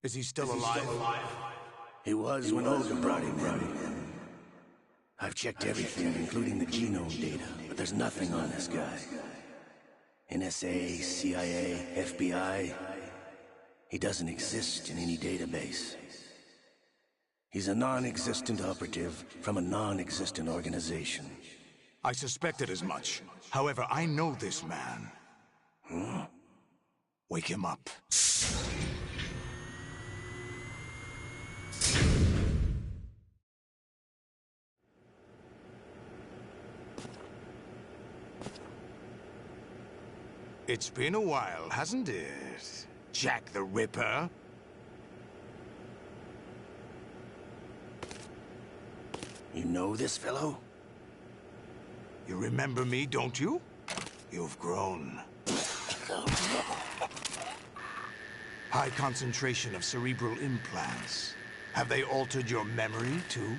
Is he still alive? He was when Olga brought him in. I've checked everything, including the genome data, but there's nothing on this guy. NSA, CIA, FBI. He doesn't exist in any database. He's a non-existent operative from a non-existent organization. I suspected as much. However, I know this man. Wake him up. It's been a while, hasn't it? Jack the Ripper? You know this fellow? You remember me, don't you? You've grown. High concentration of cerebral implants. Have they altered your memory, too?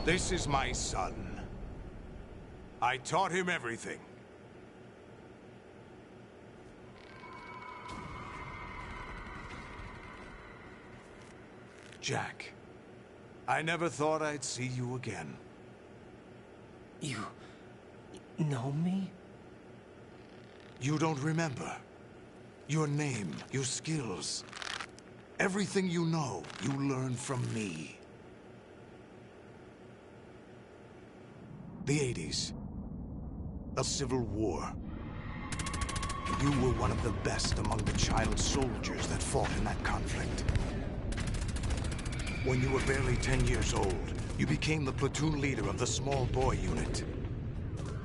This is my son. I taught him everything. Jack, I never thought I'd see you again. You know me? You don't remember. Your name, your skills. Everything you know, you learned from me. The 80s. A civil war. You were one of the best among the child soldiers that fought in that conflict. When you were barely 10 years old, you became the platoon leader of the small boy unit.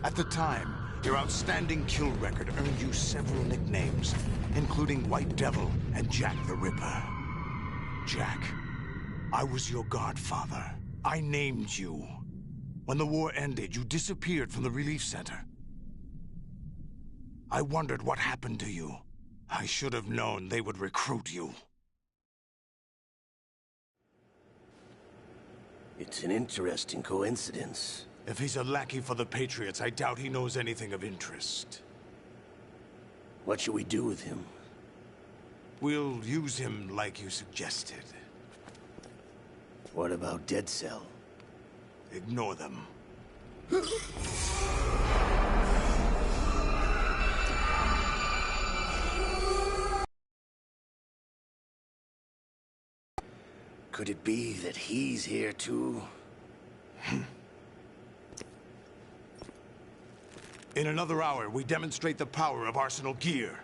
At the time, your outstanding kill record earned you several nicknames, including White Devil and Jack the Ripper. Jack, I was your godfather. I named you. When the war ended, you disappeared from the relief center. I wondered what happened to you. I should have known they would recruit you. It's an interesting coincidence. If he's a lackey for the Patriots, I doubt he knows anything of interest. What should we do with him? We'll use him like you suggested. What about Dead Cell? Ignore them. Could it be that he's here too? In another hour, we demonstrate the power of Arsenal gear.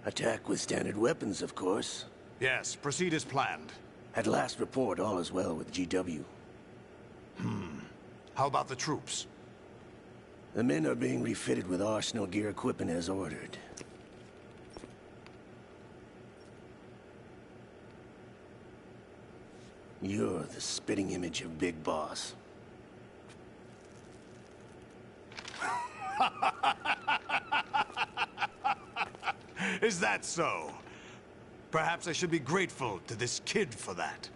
Attack with standard weapons, of course. Yes, proceed as planned. At last report, all is well with GW. How about the troops? The men are being refitted with Arsenal gear equipment as ordered. You're the spitting image of Big Boss. Is that so? Perhaps I should be grateful to this kid for that.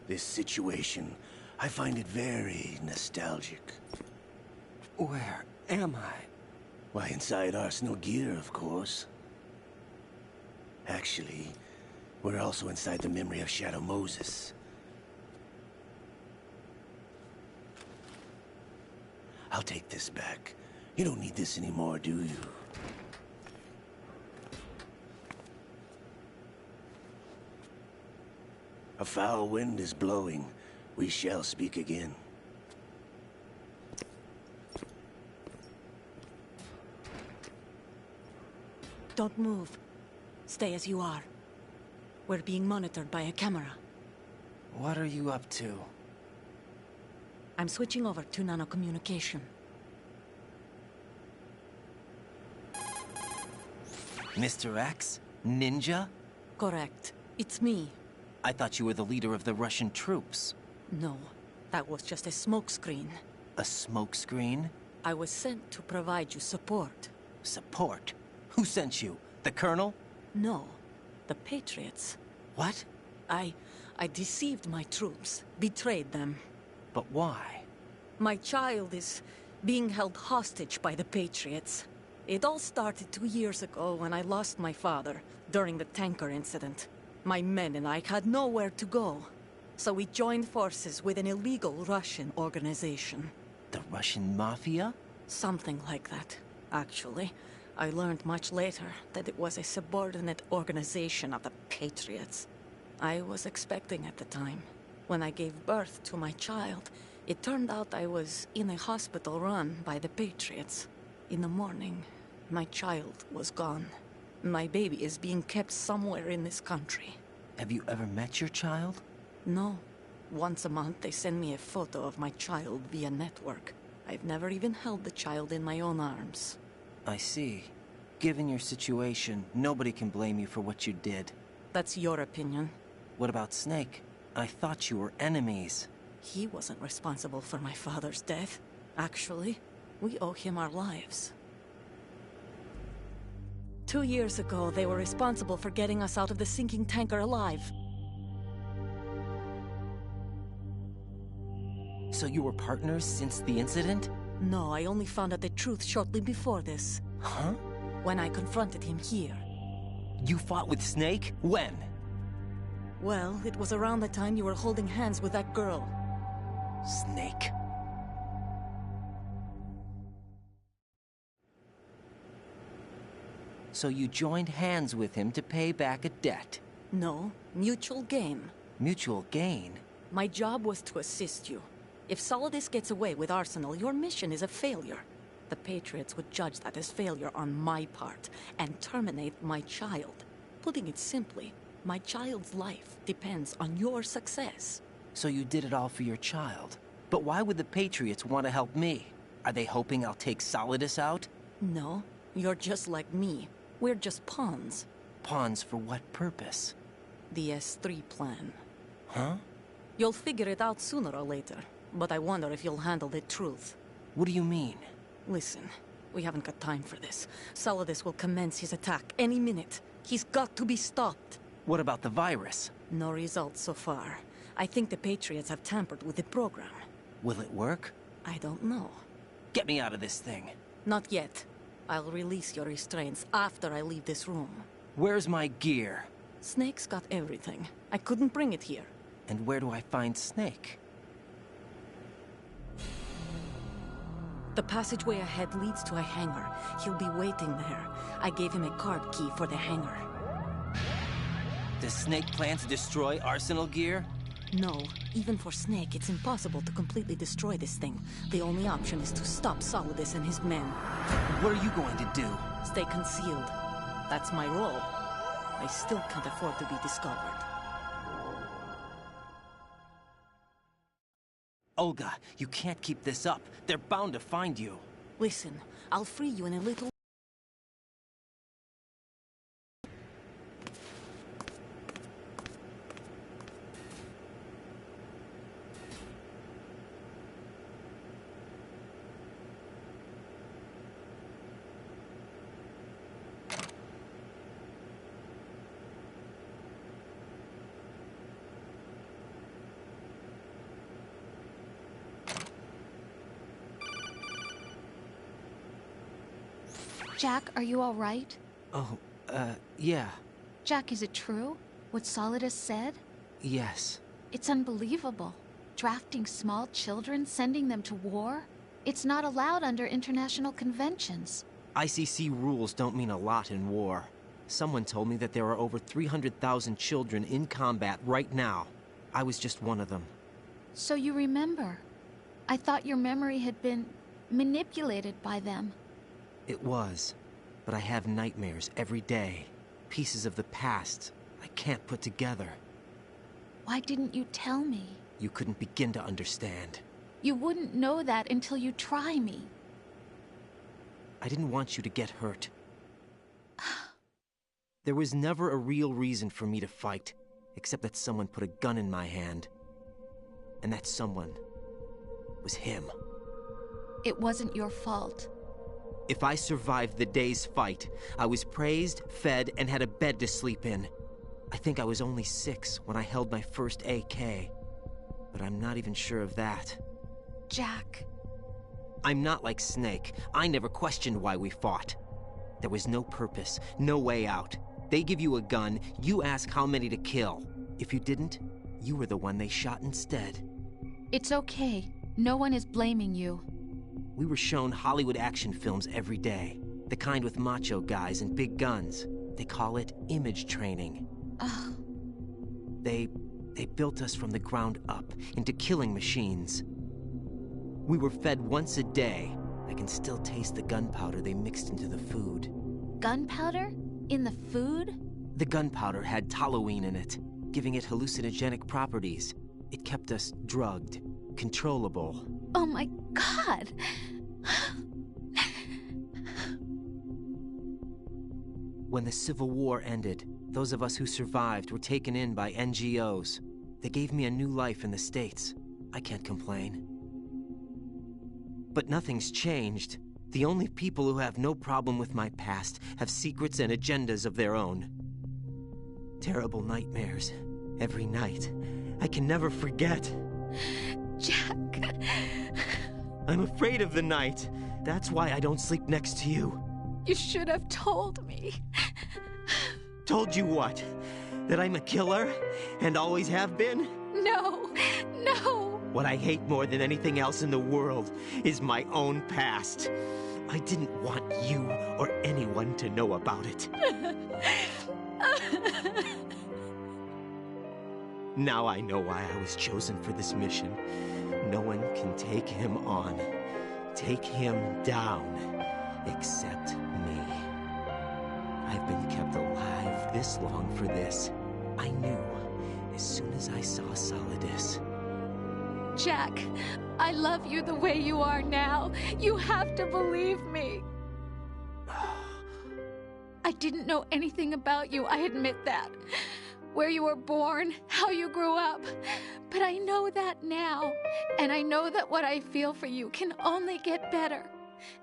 This situation, I find it very nostalgic. Where am I? Why, inside Arsenal gear, of course. Actually, we're also inside the memory of Shadow Moses. I'll take this back. You don't need this anymore, do you? A foul wind is blowing. We shall speak again. Don't move. Stay as you are. We're being monitored by a camera. What are you up to? I'm switching over to nanocommunication. Mr. X? Ninja? Correct. It's me. I thought you were the leader of the Russian troops. No. That was just a smokescreen. A smokescreen? I was sent to provide you support. Support? Who sent you? The Colonel? No, the Patriots. What? I deceived my troops, betrayed them. But why? My child is being held hostage by the Patriots. It all started 2 years ago when I lost my father during the tanker incident. My men and I had nowhere to go. So we joined forces with an illegal Russian organization. The Russian Mafia? Something like that, actually. I learned much later that it was a subordinate organization of the Patriots. I was expecting at the time. When I gave birth to my child, it turned out I was in a hospital run by the Patriots. In the morning, my child was gone. My baby is being kept somewhere in this country. Have you ever met your child? No. Once a month, they send me a photo of my child via network. I've never even held the child in my own arms. I see. Given your situation, nobody can blame you for what you did. That's your opinion. What about Snake? I thought you were enemies. He wasn't responsible for my father's death. Actually, we owe him our lives. 2 years ago, they were responsible for getting us out of the sinking tanker alive. So you were partners since the incident? No, I only found out the truth shortly before this. Huh? When I confronted him here. You fought with Snake? When? Well, it was around the time you were holding hands with that girl. Snake. So you joined hands with him to pay back a debt? No, mutual gain. Mutual gain? My job was to assist you. If Solidus gets away with Arsenal, your mission is a failure. The Patriots would judge that as failure on my part, and terminate my child. Putting it simply, my child's life depends on your success. So you did it all for your child. But why would the Patriots want to help me? Are they hoping I'll take Solidus out? No, you're just like me. We're just pawns. Pawns for what purpose? The S3 plan. Huh? You'll figure it out sooner or later, but I wonder if you'll handle the truth. What do you mean? Listen, we haven't got time for this. Solidus will commence his attack any minute. He's got to be stopped. What about the virus? No results so far. I think the Patriots have tampered with the program. Will it work? I don't know. Get me out of this thing. Not yet. I'll release your restraints after I leave this room. Where's my gear? Snake's got everything. I couldn't bring it here. And where do I find Snake? The passageway ahead leads to a hangar. He'll be waiting there. I gave him a card key for the hangar. Does Snake plan to destroy Arsenal gear? No. Even for Snake, it's impossible to completely destroy this thing. The only option is to stop Solidus and his men. What are you going to do? Stay concealed. That's my role. I still can't afford to be discovered. Olga, you can't keep this up. They're bound to find you. Listen, I'll free you in a little... Jack, are you all right? Oh, yeah. Jack, is it true? What Solidus said? Yes. It's unbelievable. Drafting small children, sending them to war? It's not allowed under international conventions. ICC rules don't mean a lot in war. Someone told me that there are over 300,000 children in combat right now. I was just one of them. So you remember. I thought your memory had been manipulated by them. It was. But I have nightmares every day. Pieces of the past I can't put together. Why didn't you tell me? You couldn't begin to understand. You wouldn't know that until you try me. I didn't want you to get hurt. There was never a real reason for me to fight, except that someone put a gun in my hand. And that someone was him. It wasn't your fault. If I survived the day's fight, I was praised, fed, and had a bed to sleep in. I think I was only 6 when I held my first AK. But I'm not even sure of that. Jack. I'm not like Snake. I never questioned why we fought. There was no purpose, no way out. They give you a gun, you ask how many to kill. If you didn't, you were the one they shot instead. It's okay. No one is blaming you. We were shown Hollywood action films every day. The kind with macho guys and big guns. They call it image training. Ugh. They built us from the ground up into killing machines. We were fed once a day. I can still taste the gunpowder they mixed into the food. Gunpowder? In the food? The gunpowder had toluene in it, giving it hallucinogenic properties. It kept us drugged, controllable. Oh my God! When the Civil War ended, those of us who survived were taken in by NGOs. They gave me a new life in the States. I can't complain. But nothing's changed. The only people who have no problem with my past have secrets and agendas of their own. Terrible nightmares. Every night. I can never forget. Jack. I'm afraid of the night. That's why I don't sleep next to you. You should have told me. Told you what? That I'm a killer? And always have been? No. No. What I hate more than anything else in the world is my own past. I didn't want you or anyone to know about it. Now I know why I was chosen for this mission. No one can take him on, take him down, except me. I've been kept alive this long for this. I knew as soon as I saw Solidus. Jack, I love you the way you are now. You have to believe me. I didn't know anything about you, I admit that. Where you were born, how you grew up. But I know that now. And I know that what I feel for you can only get better.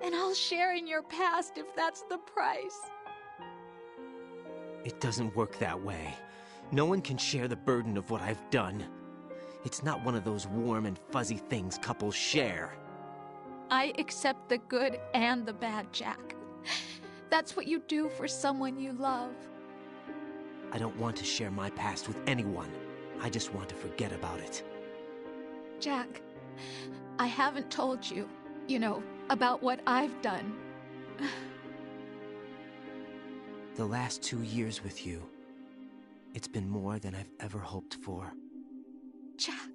And I'll share in your past if that's the price. It doesn't work that way. No one can share the burden of what I've done. It's not one of those warm and fuzzy things couples share. I accept the good and the bad, Jack. That's what you do for someone you love. I don't want to share my past with anyone. I just want to forget about it. Jack, I haven't told you, about what I've done. The last 2 years with you, it's been more than I've ever hoped for. Jack.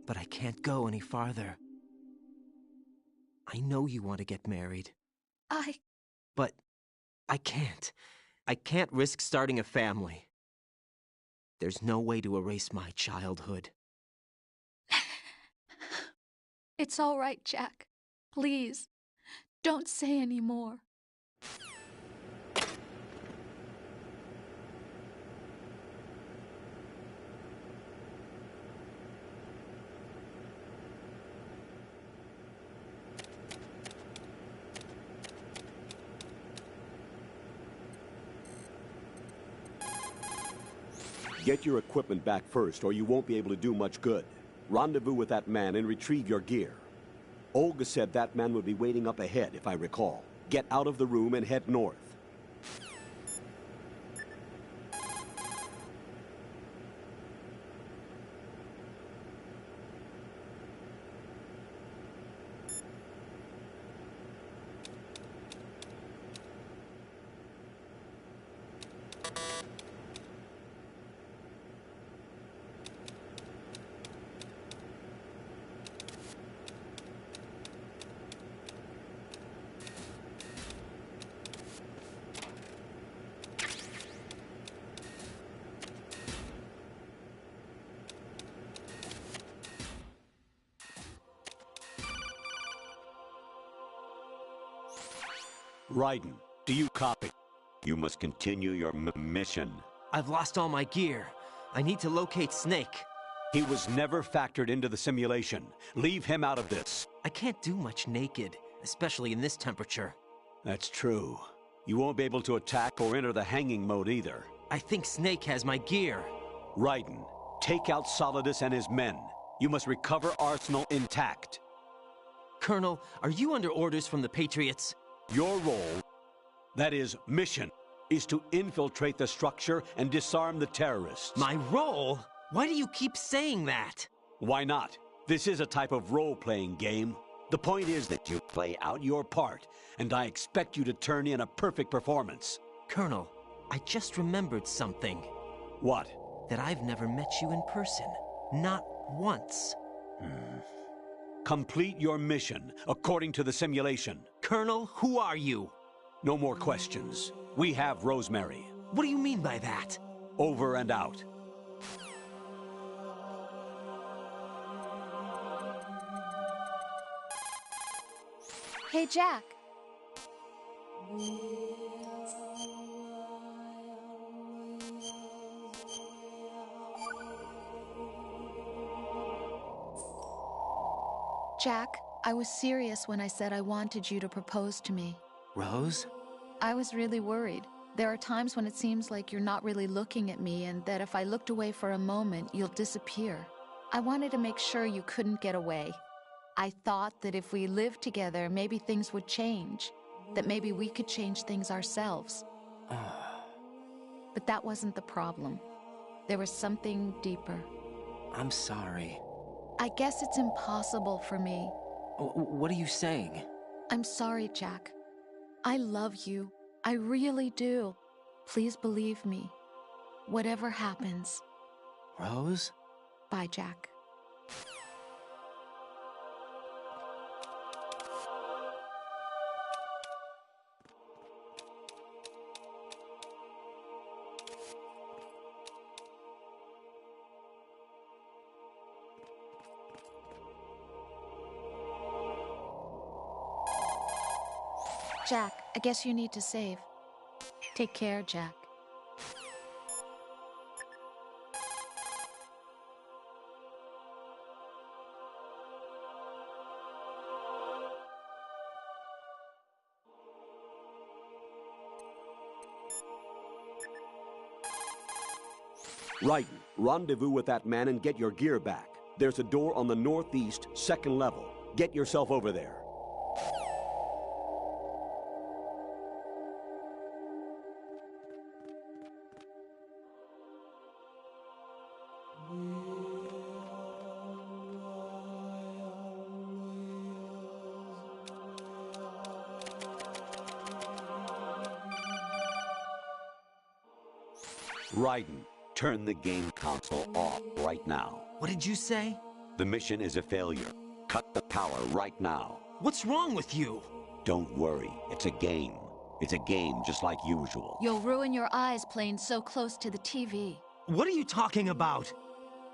But I can't go any farther. I know you want to get married. But I can't. I can't risk starting a family. There's no way to erase my childhood. It's all right, Jack. Please, don't say any more. Get your equipment back first, or you won't be able to do much good. Rendezvous with that man and retrieve your gear. Olga said that man would be waiting up ahead, if I recall. Get out of the room and head north. Raiden, do you copy? You must continue your mission. I've lost all my gear. I need to locate Snake. He was never factored into the simulation. Leave him out of this. I can't do much naked, especially in this temperature. That's true. You won't be able to attack or enter the hanging mode either. I think Snake has my gear. Raiden, take out Solidus and his men. You must recover Arsenal intact. Colonel, are you under orders from the Patriots? Your role, that is, mission, is to infiltrate the structure and disarm the terrorists. My role? Why do you keep saying that? Why not? This is a type of role-playing game. The point is that you play out your part, and I expect you to turn in a perfect performance. Colonel, I just remembered something. What? That I've never met you in person. Not once. Complete your mission, according to the simulation. Colonel, who are you? No more questions. We have Rosemary. What do you mean by that? Over and out. Hey, Jack. Jack, I was serious when I said I wanted you to propose to me. Rose? I was really worried. There are times when it seems like you're not really looking at me and that if I looked away for a moment, you'll disappear. I wanted to make sure you couldn't get away. I thought that if we lived together, maybe things would change. That maybe we could change things ourselves. But that wasn't the problem. There was something deeper. I'm sorry. I guess it's impossible for me. What are you saying? I'm sorry, Jack. I love you. I really do. Please believe me. Whatever happens. Rose? Bye, Jack. Jack, I guess you need to save. Take care, Jack. Raiden, rendezvous with that man and get your gear back. There's a door on the northeast, second level. Get yourself over there. Raiden, turn the game console off right now. What did you say? The mission is a failure. Cut the power right now. What's wrong with you? Don't worry, it's a game. It's a game just like usual. You'll ruin your eyes playing so close to the TV. What are you talking about?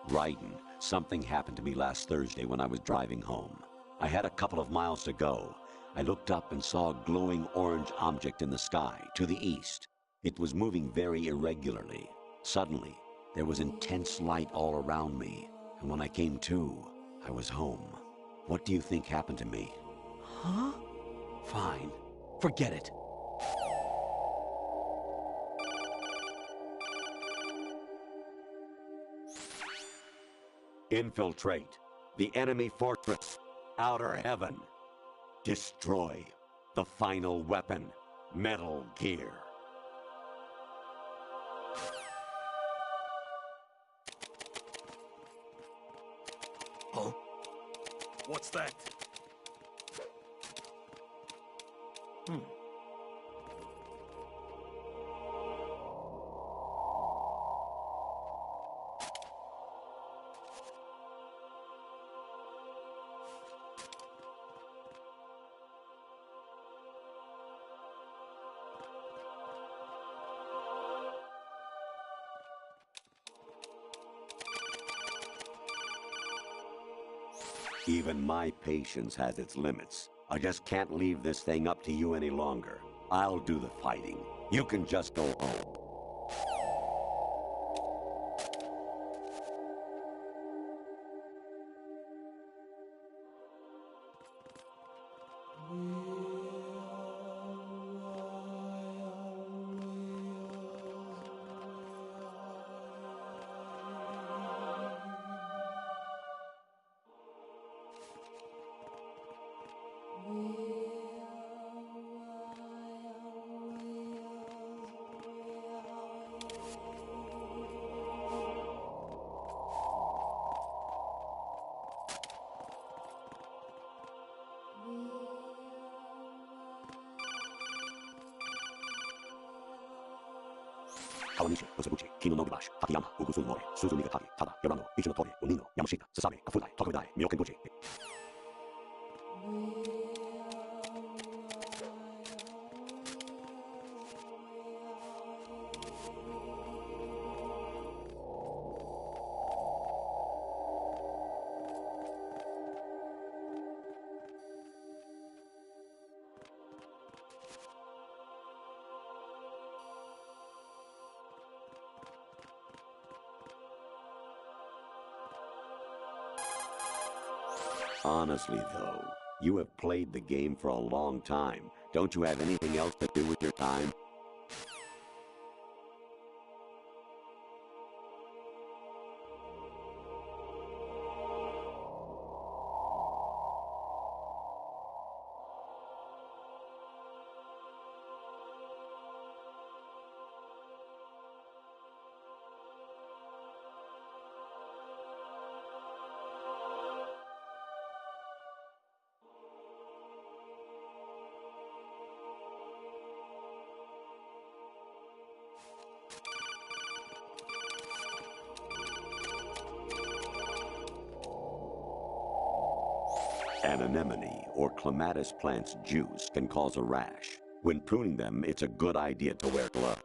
Raiden, something happened to me last Thursday when I was driving home. I had a couple of miles to go. I looked up and saw a glowing orange object in the sky, to the east. It was moving very irregularly. Suddenly, there was intense light all around me, and when I came to, I was home. What do you think happened to me? Huh? Fine. Forget it. Infiltrate the enemy fortress, Outer Heaven. Destroy the final weapon, Metal Gear. Oh? What's that? Even my patience has its limits. I just can't leave this thing up to you any longer. I'll do the fighting. You can just go home. Kawanishi, Osabuchi, Kino Nogibash, Takayama, Ugusun Mori, Suzu Nigatari, Tada, Yorano, Ichinotori, Unino, Yamashita, Sasabe, Kafudai, Tokudai, Myokenbuchi. Honestly, though, you have played the game for a long time. Don't you have anything else to do with your time? An anemone or clematis plant's juice can cause a rash. When pruning them, it's a good idea to wear gloves.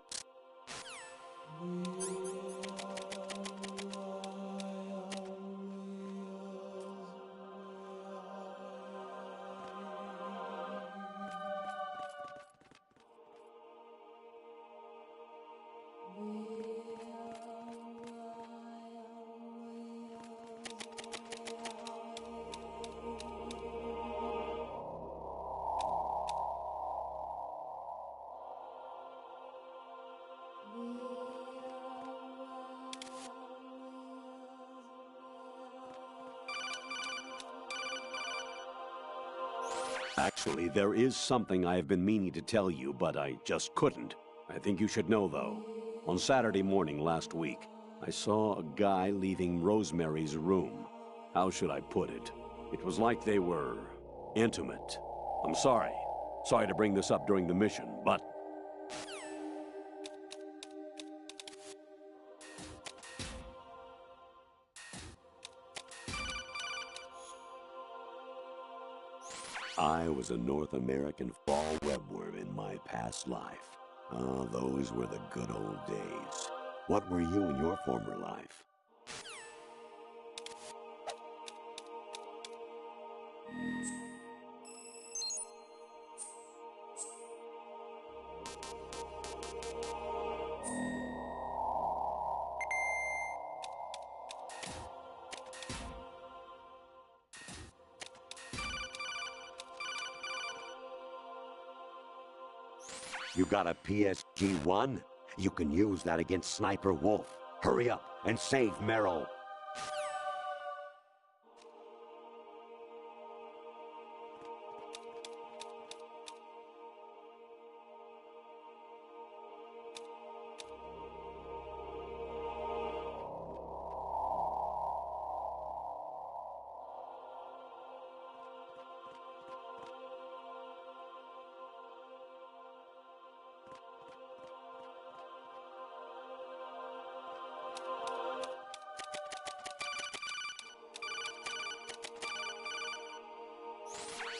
Actually, there is something I have been meaning to tell you, but I just couldn't. I think you should know, though. On Saturday morning last week, I saw a guy leaving Rosemary's room. How should I put it? It was like they were intimate. I'm sorry. Sorry to bring this up during the mission, but... I was a North American fall webworm in my past life. Ah, those were the good old days. What were you in your former life? You got a PSG-1? You can use that against Sniper Wolf. Hurry up and save Meryl.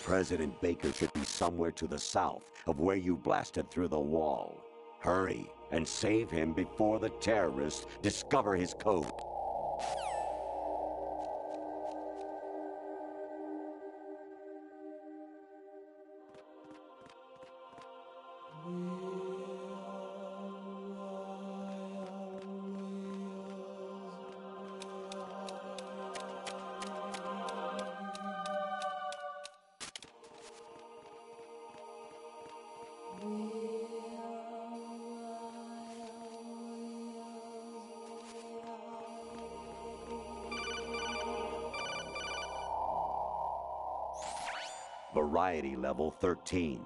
President Baker should be somewhere to the south of where you blasted through the wall. Hurry and save him before the terrorists discover his code. Variety level 13.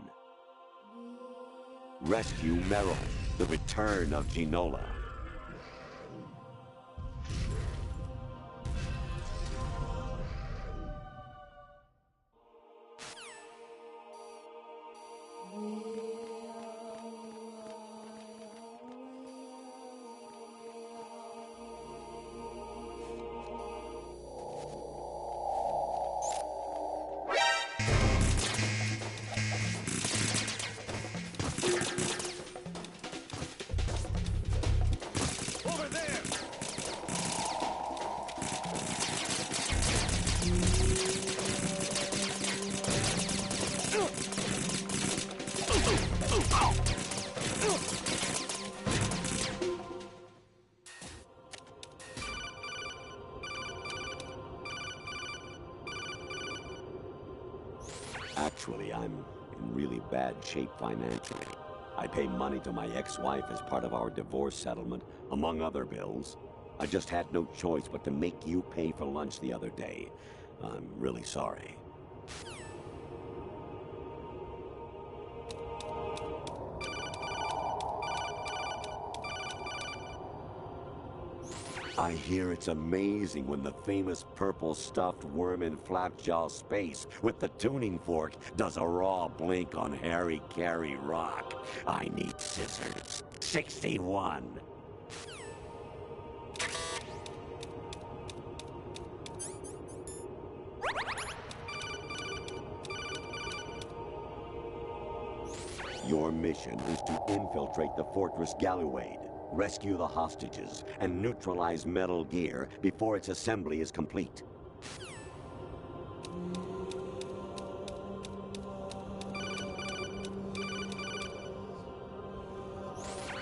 Rescue Meryl, the return of Ginola. Actually, I'm in really bad shape financially. I pay money to my ex-wife as part of our divorce settlement, among other bills. I just had no choice but to make you pay for lunch the other day. I'm really sorry. I hear it's amazing when the famous purple stuffed worm in Flapjaw Space with the tuning fork does a raw blink on Harry Carey Rock. I need scissors. 61. Your mission is to infiltrate the Fortress Gallowade, rescue the hostages, and neutralize Metal Gear before its assembly is complete.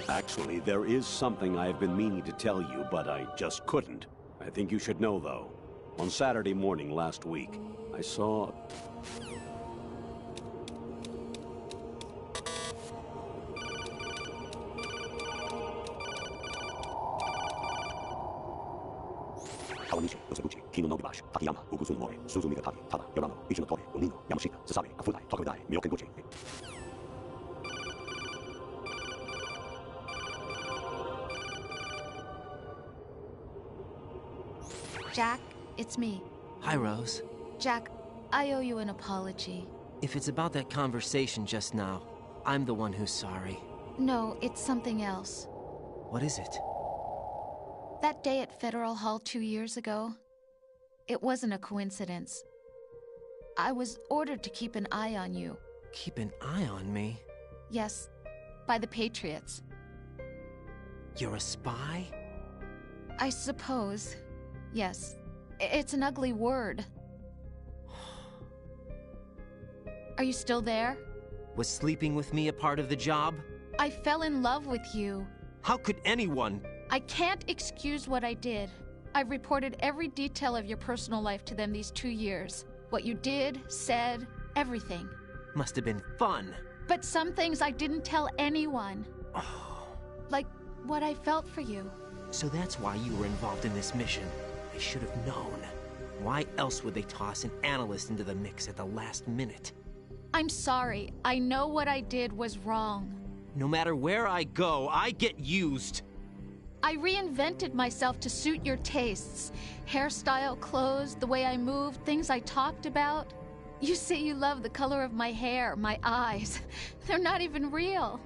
Actually, there is something I've been meaning to tell you, but I just couldn't. I think you should know, though. On Saturday morning last week, I saw... Kawanishi, Yoseguchi, Kino no Gibashi, Takayama, Ugusun Mori, Suzumiga Taki, Tada, Yorano, Ichinotori, Umino, Yamashita, Sasabe, Afudai, Tokudai, Myokenguchi. Jack, it's me. Hi, Rose. Jack, I owe you an apology. If it's about that conversation just now, I'm the one who's sorry. No, it's something else. What is it? That day at Federal Hall 2 years ago, it wasn't a coincidence. I was ordered to keep an eye on you. Keep an eye on me? Yes, by the Patriots. You're a spy? I suppose. Yes. It's an ugly word. Are you still there? Was sleeping with me a part of the job? I fell in love with you. How could anyone? I can't excuse what I did. I've reported every detail of your personal life to them these 2 years. What you did, said, everything. Must have been fun. But some things I didn't tell anyone. Like what I felt for you. So that's why you were involved in this mission. I should have known. Why else would they toss an analyst into the mix at the last minute? I'm sorry. I know what I did was wrong. No matter where I go, I get used. I reinvented myself to suit your tastes. Hairstyle, clothes, the way I moved, things I talked about. You say you love the color of my hair, my eyes. They're not even real.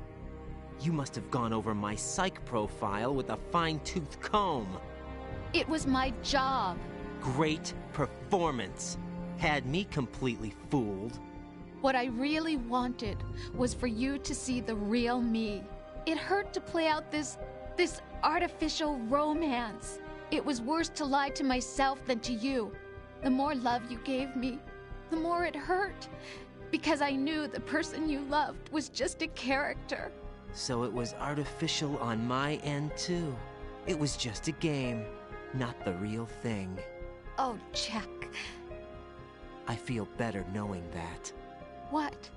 You must have gone over my psych profile with a fine-tooth comb. It was my job. Great performance. Had me completely fooled. What I really wanted was for you to see the real me. It hurt to play out this artificial romance. It was worse to lie to myself than to you. The more love you gave me, the more it hurt. Because I knew the person you loved was just a character. So it was artificial on my end, too. It was just a game, not the real thing. Oh, Jack. I feel better knowing that. What?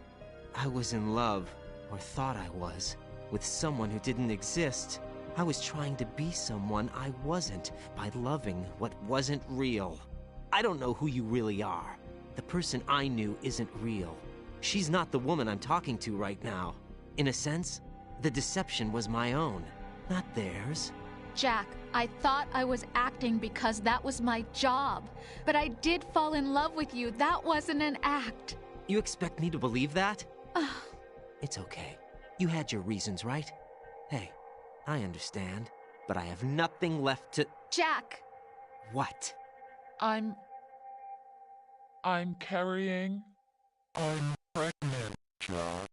I was in love, or thought I was, with someone who didn't exist. I was trying to be someone I wasn't by loving what wasn't real. I don't know who you really are. The person I knew isn't real. She's not the woman I'm talking to right now. In a sense, the deception was my own, not theirs. Jack, I thought I was acting because that was my job. But I did fall in love with you. That wasn't an act. You expect me to believe that? It's okay. You had your reasons, right? Hey, I understand, but I have nothing left to... Jack! What? I'm carrying... I'm pregnant, Jack.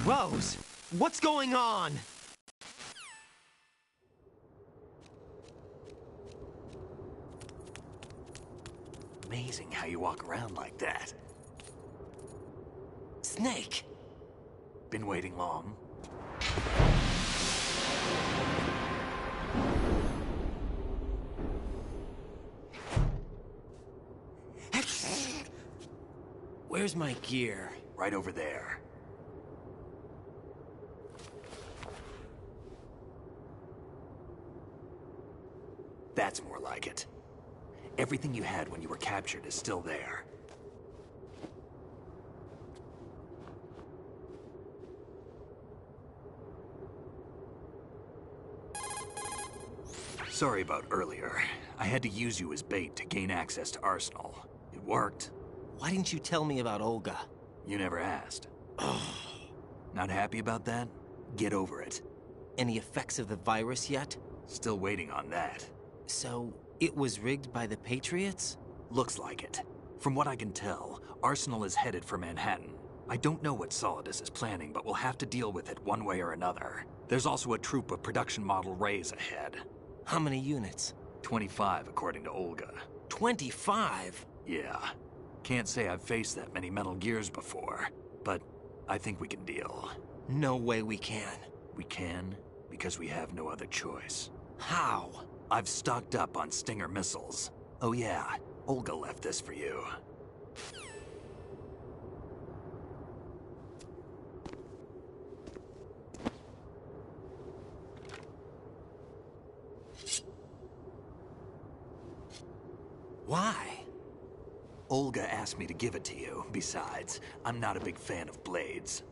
Rose! What's going on? Amazing how you walk around like that. Snake! Been waiting long? Where's my gear? Right over there. That's more like it. Everything you had when you were captured is still there. Sorry about earlier. I had to use you as bait to gain access to Arsenal. It worked. Why didn't you tell me about Olga? You never asked. Not happy about that? Get over it. Any effects of the virus yet? Still waiting on that. So, it was rigged by the Patriots? Looks like it. From what I can tell, Arsenal is headed for Manhattan. I don't know what Solidus is planning, but we'll have to deal with it one way or another. There's also a troop of production model Rays ahead. How many units? 25, according to Olga. 25? Yeah. Can't say I've faced that many Metal Gears before, but I think we can deal. No way we can. We can, because we have no other choice. How? I've stocked up on Stinger missiles. Oh yeah, Olga left this for you. Why? Olga asked me to give it to you. Besides, I'm not a big fan of blades.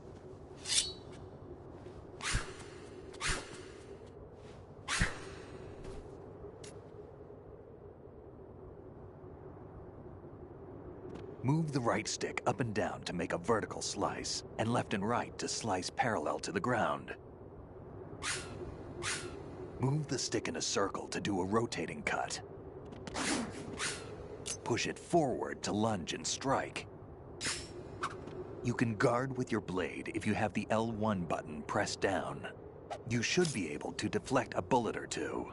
Move the right stick up and down to make a vertical slice, and left and right to slice parallel to the ground. Move the stick in a circle to do a rotating cut. Push it forward to lunge and strike. You can guard with your blade if you have the L1 button pressed down. You should be able to deflect a bullet or two.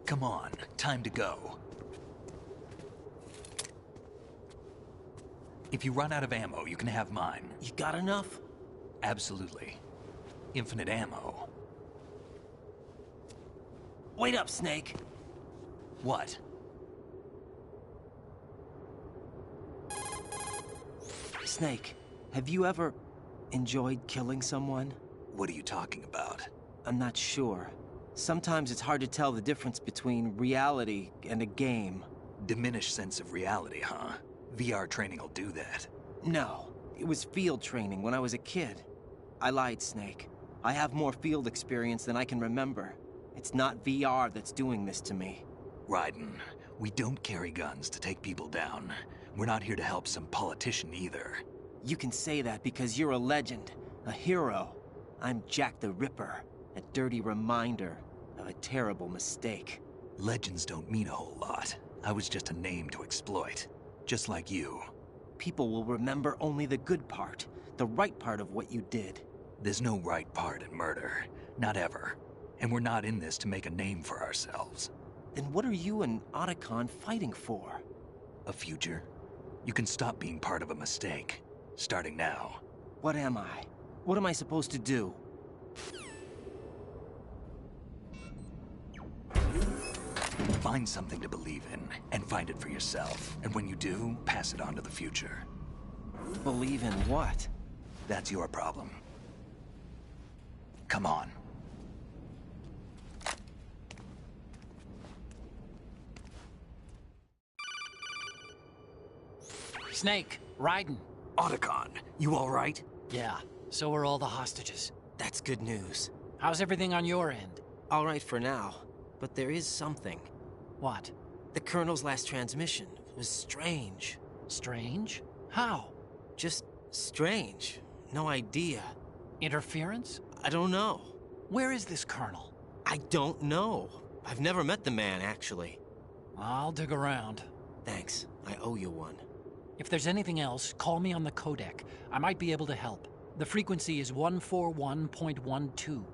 Come on, time to go. If you run out of ammo, you can have mine. You got enough? Absolutely. Infinite ammo. Wait up, Snake. What? Snake, have you ever enjoyed killing someone? What are you talking about? I'm not sure. Sometimes it's hard to tell the difference between reality and a game. Diminished sense of reality, huh? VR training will do that. No, it was field training when I was a kid. I lied, Snake. I have more field experience than I can remember. It's not VR that's doing this to me. Raiden, we don't carry guns to take people down. We're not here to help some politician either. You can say that because you're a legend, a hero. I'm Jack the Ripper, a dirty reminder of a terrible mistake. Legends don't mean a whole lot. I was just a name to exploit. Just like you. People will remember only the good part, the right part of what you did. There's no right part in murder. Not ever. And we're not in this to make a name for ourselves. Then what are you and Otacon fighting for? A future? You can stop being part of a mistake. Starting now. What am I? What am I supposed to do? Find something to believe in, and find it for yourself. And when you do, pass it on to the future. Believe in what? That's your problem. Come on. Snake, Raiden. Otacon, you all right? Yeah, so are all the hostages. That's good news. How's everything on your end? All right for now, but there is something. What? The Colonel's last transmission was strange. Strange? How? Just strange. No idea. Interference? I don't know. Where is this Colonel? I don't know. I've never met the man, actually. I'll dig around. Thanks. I owe you one. If there's anything else, call me on the codec. I might be able to help. The frequency is 141.12.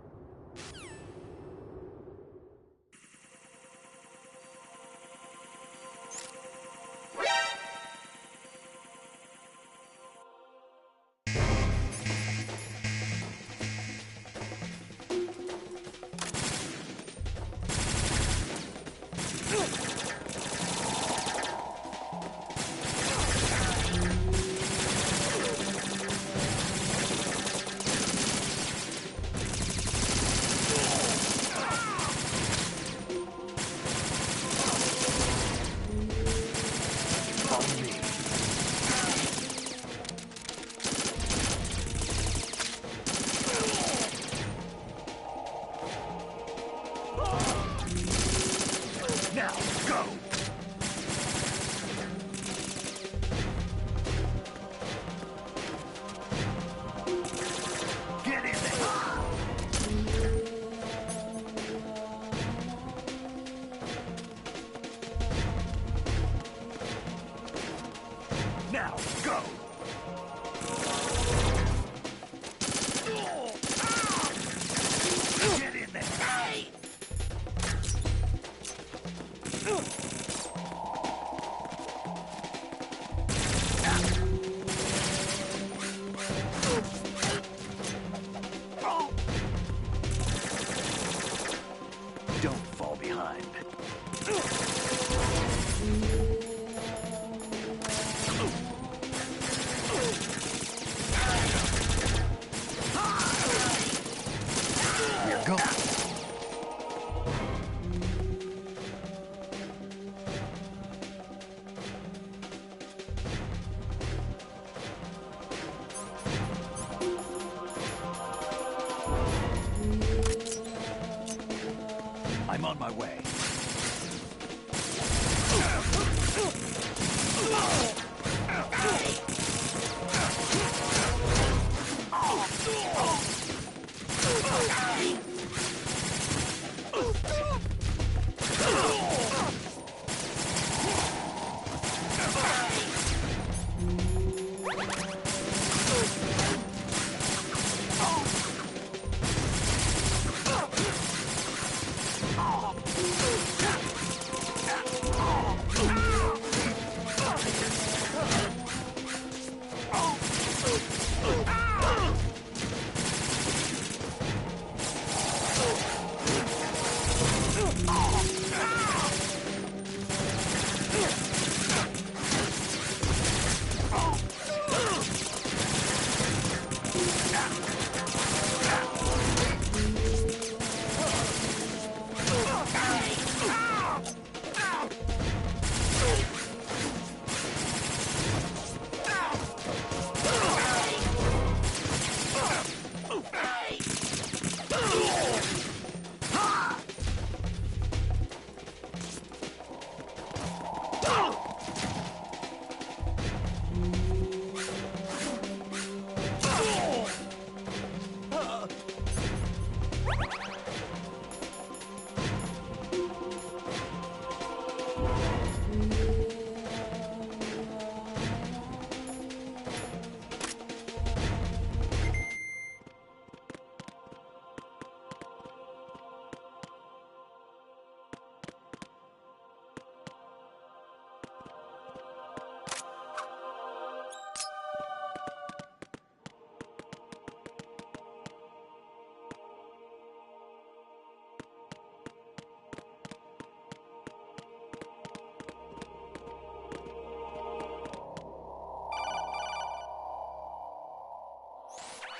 Now, go! Get in there! Don't fall behind. We're going. I'm on my way.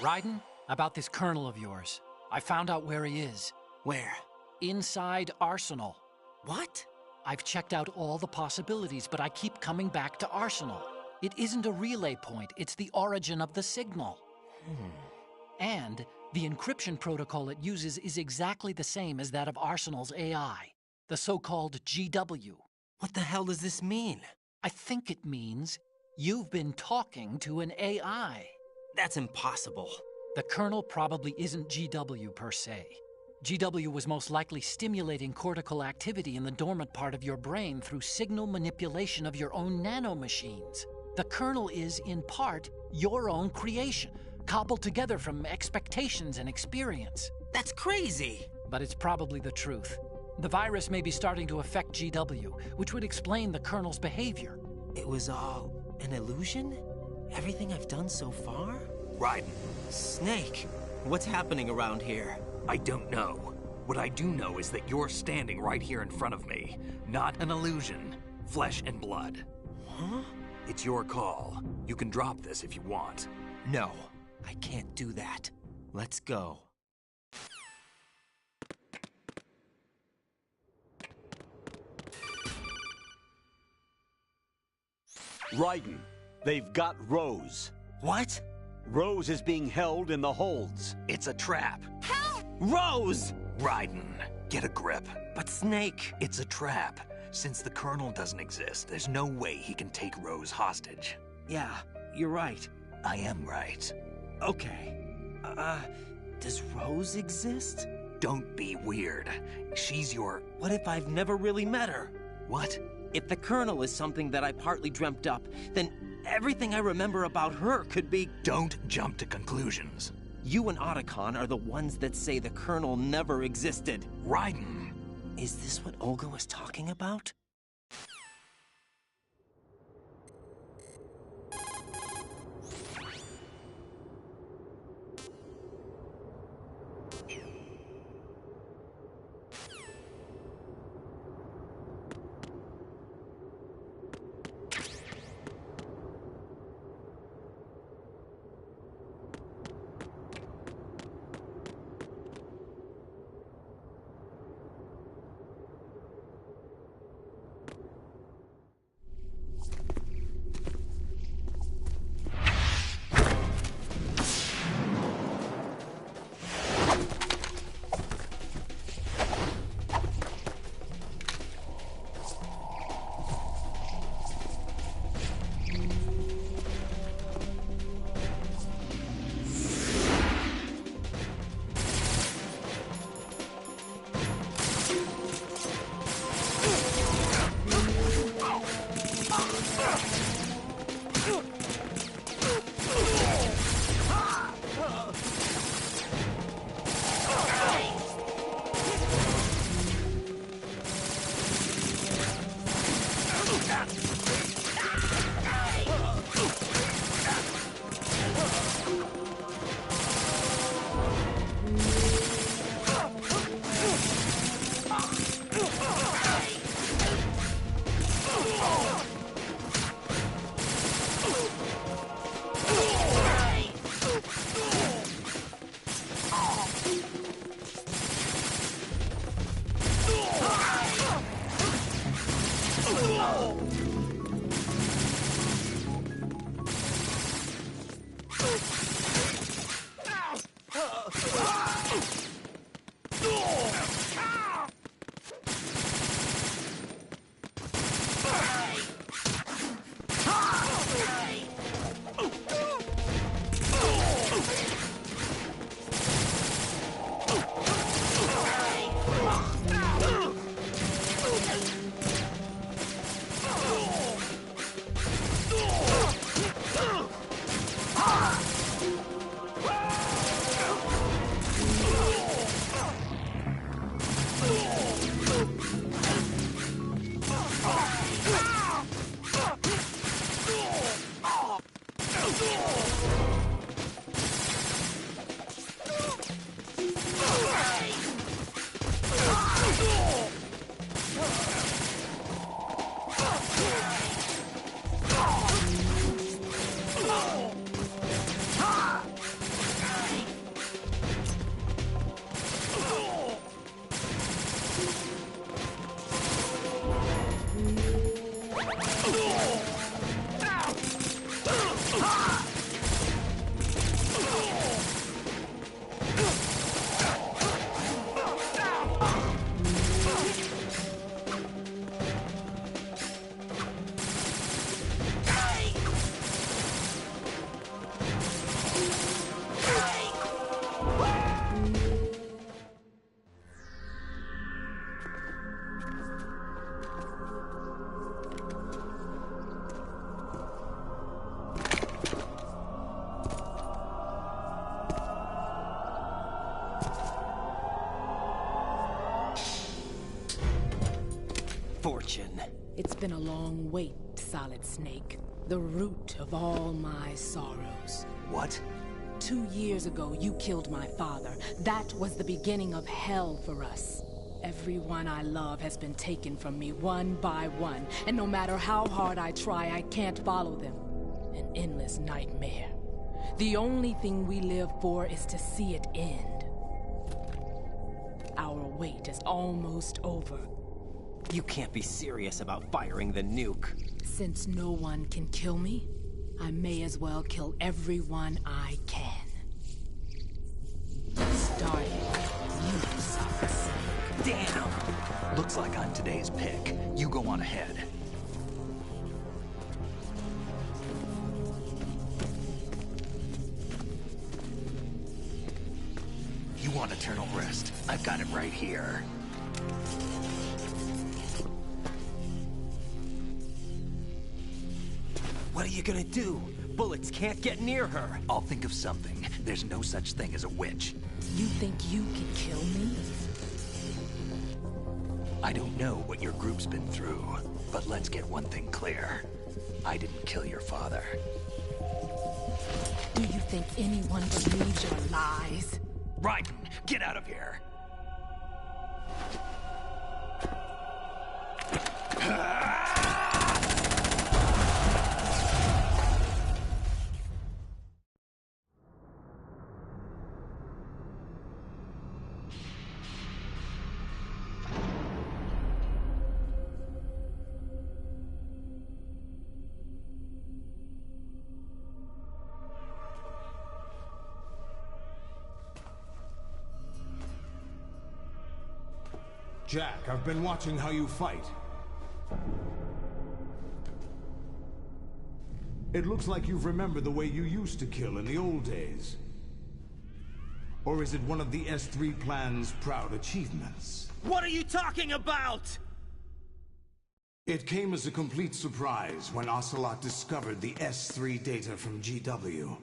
Raiden, about this colonel of yours. I found out where he is. Where? Inside Arsenal. What? I've checked out all the possibilities, but I keep coming back to Arsenal. It isn't a relay point, it's the origin of the signal. And the encryption protocol it uses is exactly the same as that of Arsenal's AI, the so-called GW. What the hell does this mean? I think it means you've been talking to an AI. That's impossible. The Colonel probably isn't GW per se. GW was most likely stimulating cortical activity in the dormant part of your brain through signal manipulation of your own nanomachines. The Colonel is, in part, your own creation, cobbled together from expectations and experience. That's crazy! But it's probably the truth. The virus may be starting to affect GW, which would explain the Colonel's behavior. It was all an illusion? Everything I've done so far? Raiden, Snake, what's happening around here? I don't know. What I do know is that you're standing right here in front of me. Not an illusion. Flesh and blood. Huh? It's your call. You can drop this if you want. No, I can't do that. Let's go. Raiden, they've got Rose. What? Rose is being held in the holds. It's a trap. Rose! Raiden, get a grip. But Snake... It's a trap. Since the Colonel doesn't exist, there's no way he can take Rose hostage. Yeah, you're right. I am right. Okay. Does Rose exist? Don't be weird. She's your... What if I've never really met her? What? If the Colonel is something that I partly dreamt up, then everything I remember about her could be... Don't jump to conclusions. You and Otacon are the ones that say the Colonel never existed. Raiden! Is this what Olga was talking about? fortune. It's been a long wait, Solid Snake. The root of all my sorrows. What? 2 years ago, you killed my father. That was the beginning of hell for us. Everyone I love has been taken from me one by one, and no matter how hard I try, I can't follow them. An endless nightmare. The only thing we live for is to see it end. Our wait is almost over. You can't be serious about firing the nuke. Since no one can kill me, I may as well kill everyone I can. Starting with you, Solid Snake. Damn! Looks like I'm today's pick. You go on ahead. You want eternal rest? I've got it right here. What are you gonna do? Bullets can't get near her. I'll think of something. There's no such thing as a witch. You think you can kill me? I don't know what your group's been through, but let's get one thing clear. I didn't kill your father. Do you think anyone believes your lies? Raiden, get out of here! Jack, I've been watching how you fight. It looks like you've remembered the way you used to kill in the old days. Or is it one of the S3 plan's proud achievements? What are you talking about? It came as a complete surprise when Ocelot discovered the S3 data from GW.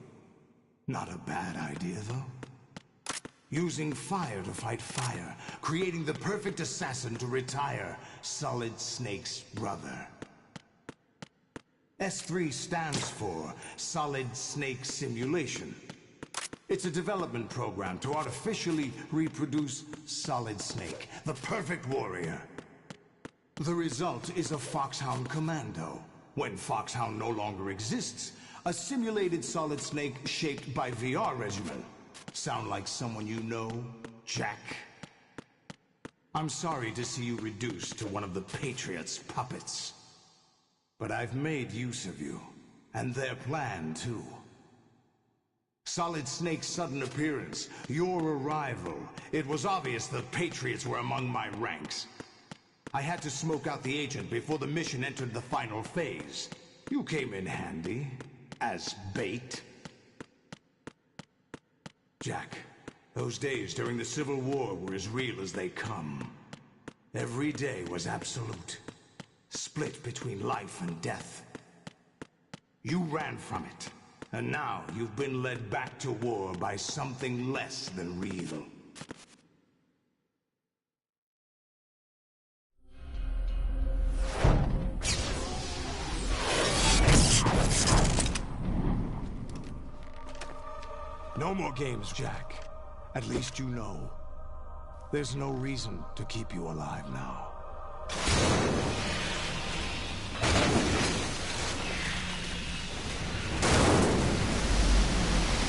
Not a bad idea, though. Using fire to fight fire, creating the perfect assassin to retire Solid Snake's brother. S3 stands for Solid Snake Simulation. It's a development program to artificially reproduce Solid Snake, the perfect warrior. The result is a Foxhound Commando. When Foxhound no longer exists, a simulated Solid Snake shaped by VR regimen. Sound like someone you know, Jack? I'm sorry to see you reduced to one of the Patriots' puppets. But I've made use of you, and their plan too. Solid Snake's sudden appearance, your arrival, it was obvious the Patriots were among my ranks. I had to smoke out the agent before the mission entered the final phase. You came in handy, as bait. Jack, those days during the Civil War were as real as they come. Every day was absolute, split between life and death. You ran from it, and now you've been led back to war by something less than real. No more games, Jack. At least you know. There's no reason to keep you alive now.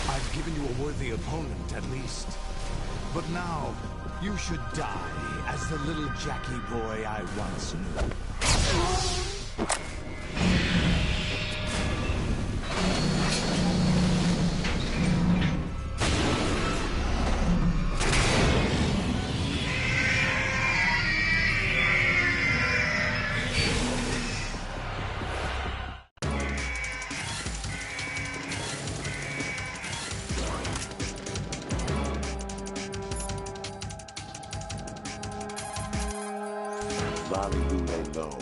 I've given you a worthy opponent, at least. But now, you should die as the little Jackie boy I once knew. Lolly lule low.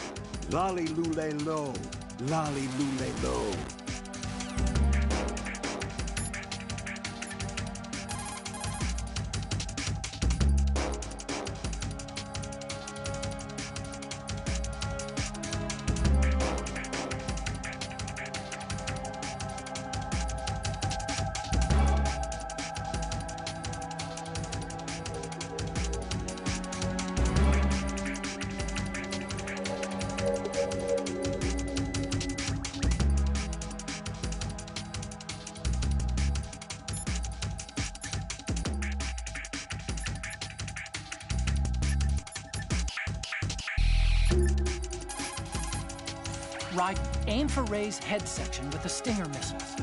Lolly lule low. Lolly lule low. Right, aim for Ray's head section with the Stinger missiles.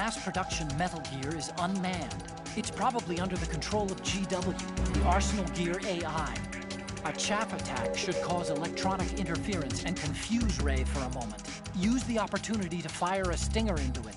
mass production Metal Gear is unmanned. It's probably under the control of GW, the Arsenal Gear AI. A chaff attack should cause electronic interference and confuse Ray for a moment. Use the opportunity to fire a stinger into it.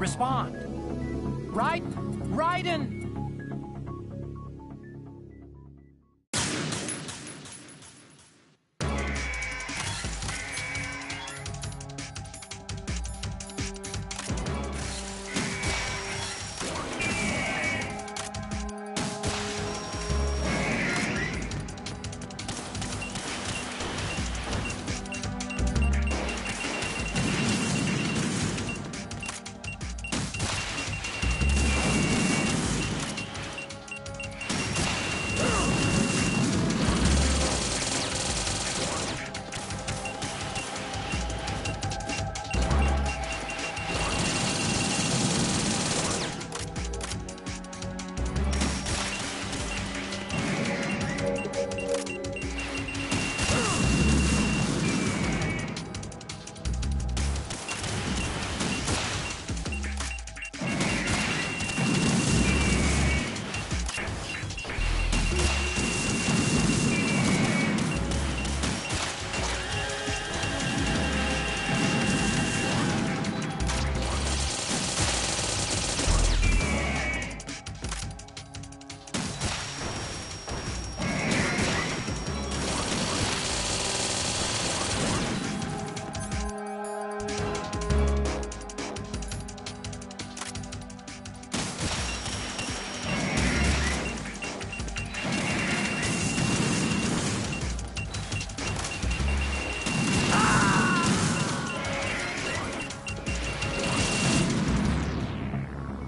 Respond. Raiden!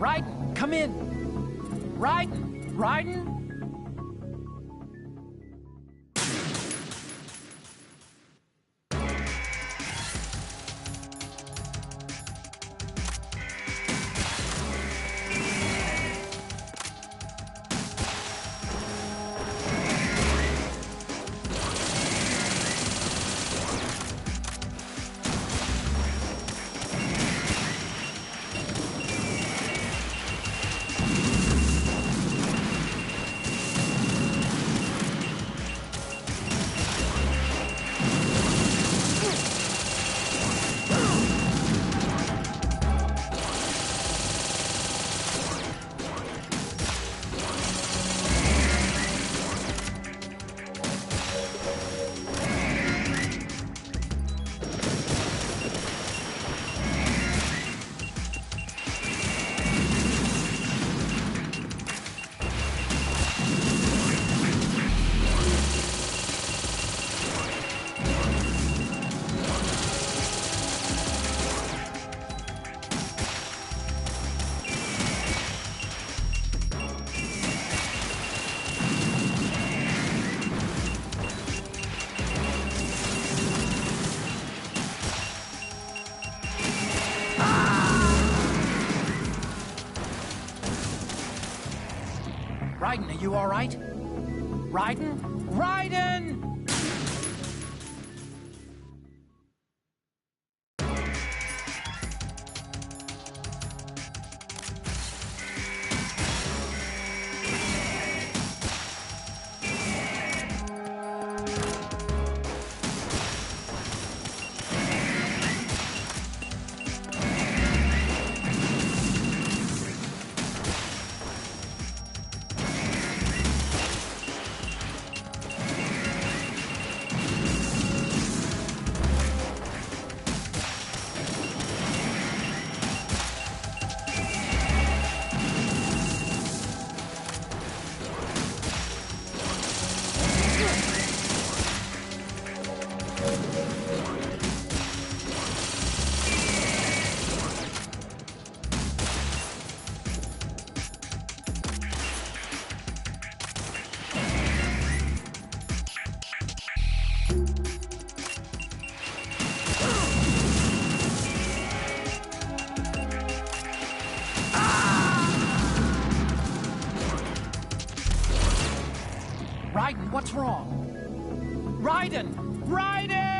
Raiden, come in. Raiden! Raiden? Raiden, are you all right? Raiden? Raiden! Raiden, what's wrong? Raiden! Raiden!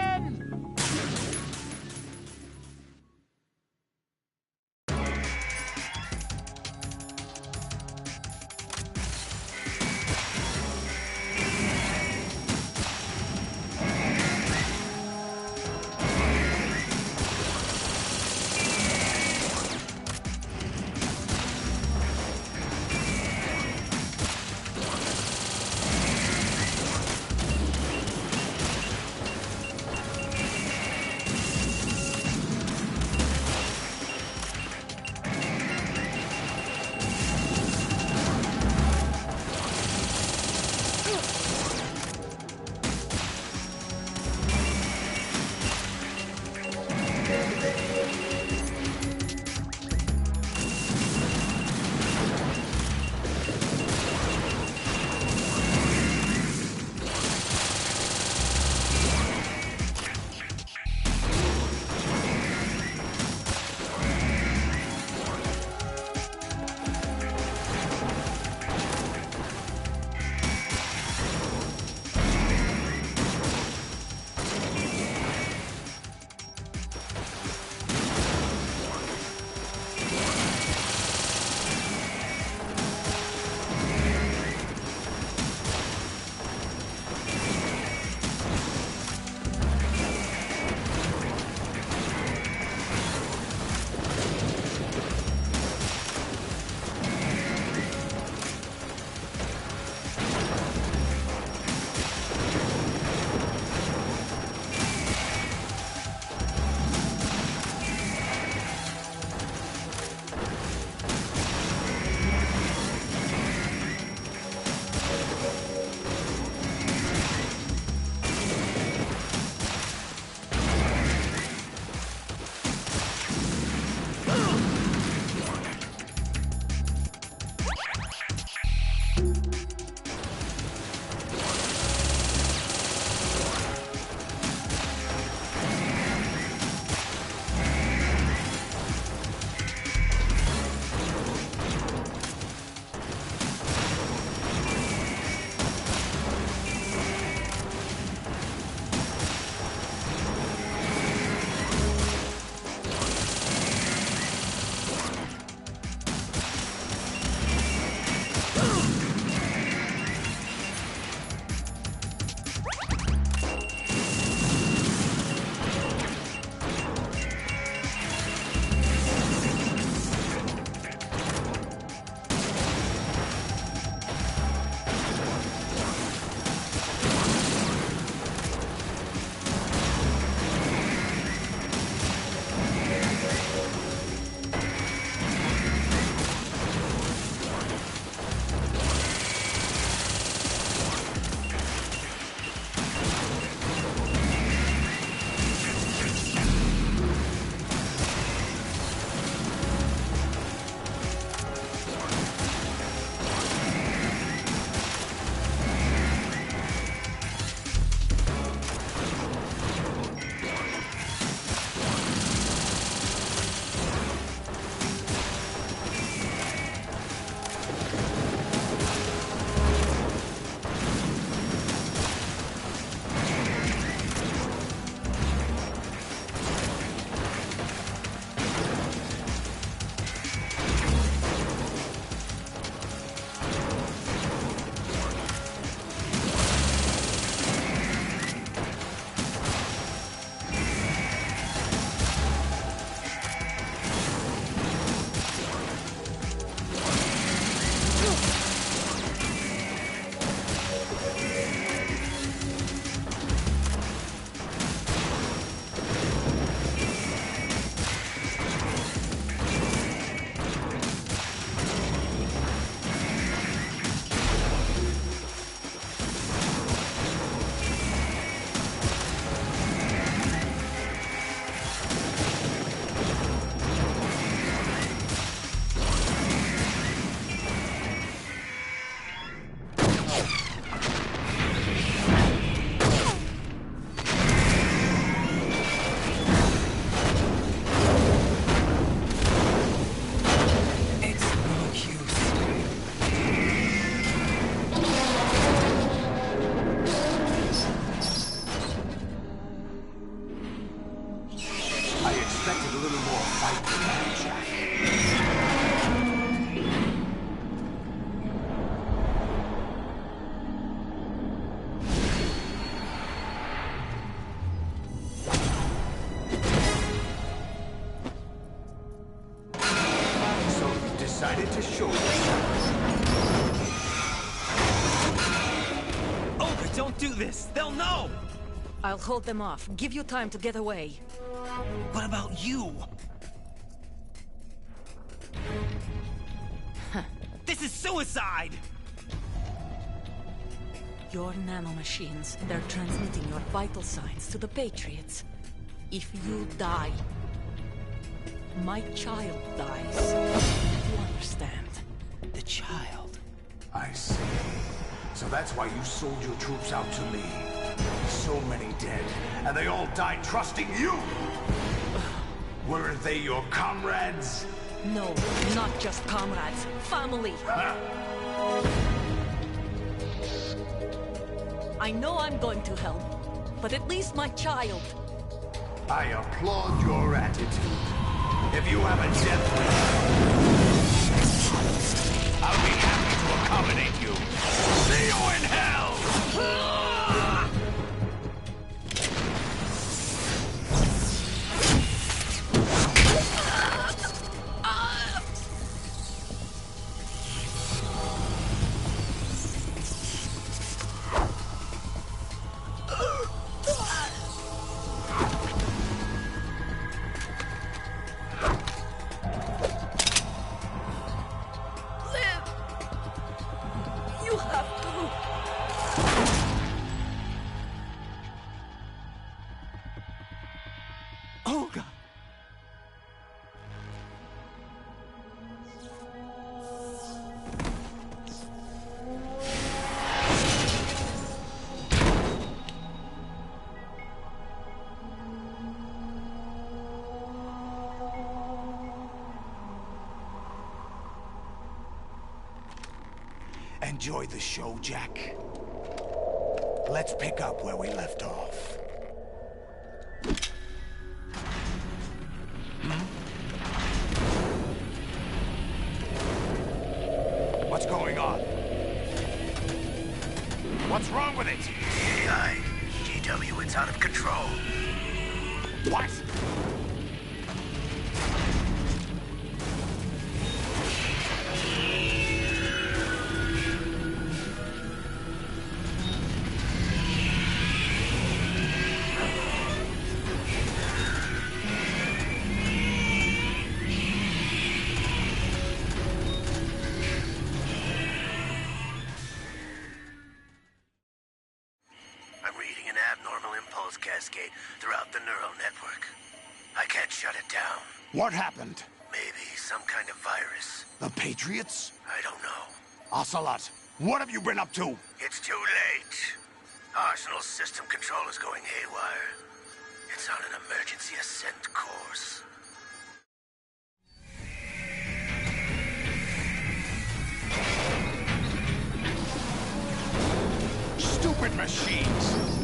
Decided to show yourself. Olga, don't do this! They'll know! I'll hold them off. Give you time to get away. What about you? This is suicide! Your nanomachines, they're transmitting your vital signs to the Patriots. If you die, my child dies. You understand? The child. I see. So that's why you sold your troops out to me. So many dead, and they all died trusting you! Weren't they your comrades? No, not just comrades. Family! I know I'm going to help, but at least my child. I applaud your attitude. If you have a death wish, I'll be happy to accommodate you. See you in hell! Olga! Enjoy the show, Jack. Let's pick up where we left off. What's going on? What's wrong with it? AI, GW, it's out of control. What? Cascade throughout the neural network. I can't shut it down. What happened? Maybe some kind of virus. The Patriots? I don't know. Ocelot, what have you been up to? It's too late. Arsenal's system control is going haywire. It's on an emergency ascent course. Stupid machines!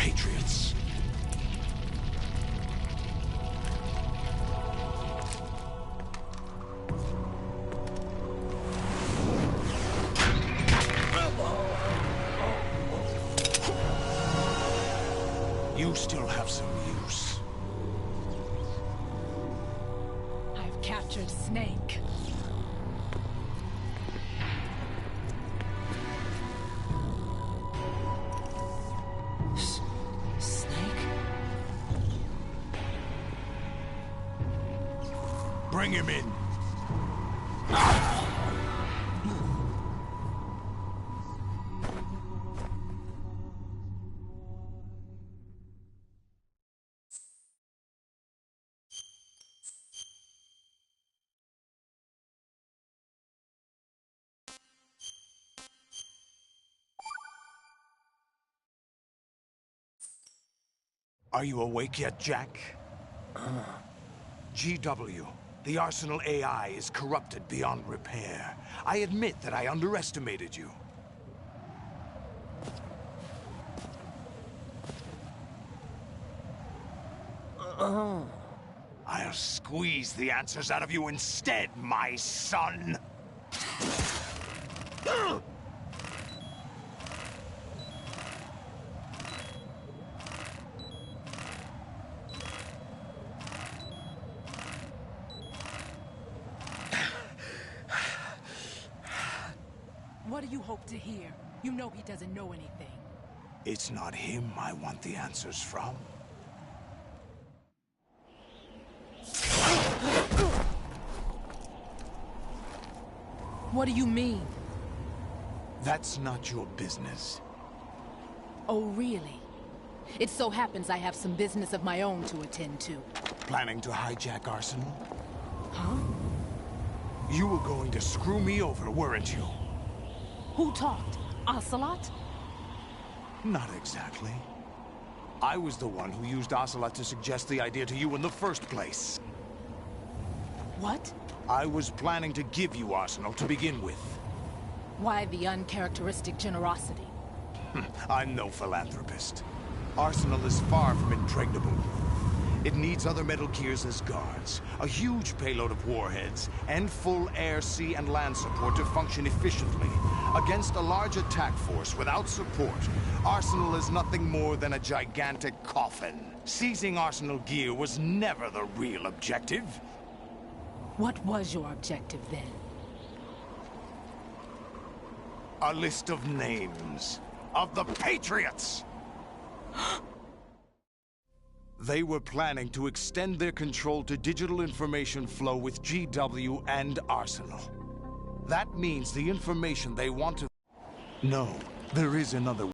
Patriots. You still have some use. I've captured Snake. Snake? Bring him in. Are you awake yet, Jack? GW, the Arsenal AI is corrupted beyond repair. I admit that I underestimated you. I'll squeeze the answers out of you instead, my son! What do you hope to hear? You know he doesn't know anything. It's not him I want the answers from. What do you mean? That's not your business. Oh, really? It so happens I have some business of my own to attend to. Planning to hijack Arsenal? Huh? You were going to screw me over, weren't you? Who talked? Ocelot? Not exactly. I was the one who used Ocelot to suggest the idea to you in the first place. What? I was planning to give you Arsenal to begin with. Why the uncharacteristic generosity? I'm no philanthropist. Arsenal is far from impregnable. It needs other Metal Gears as guards, a huge payload of warheads, and full air, sea, and land support to function efficiently. Against a large attack force without support, Arsenal is nothing more than a gigantic coffin. Seizing Arsenal gear was never the real objective. What was your objective then? A list of names of the Patriots! They were planning to extend their control to digital information flow with GW and Arsenal. That means the information they want to... No, there is another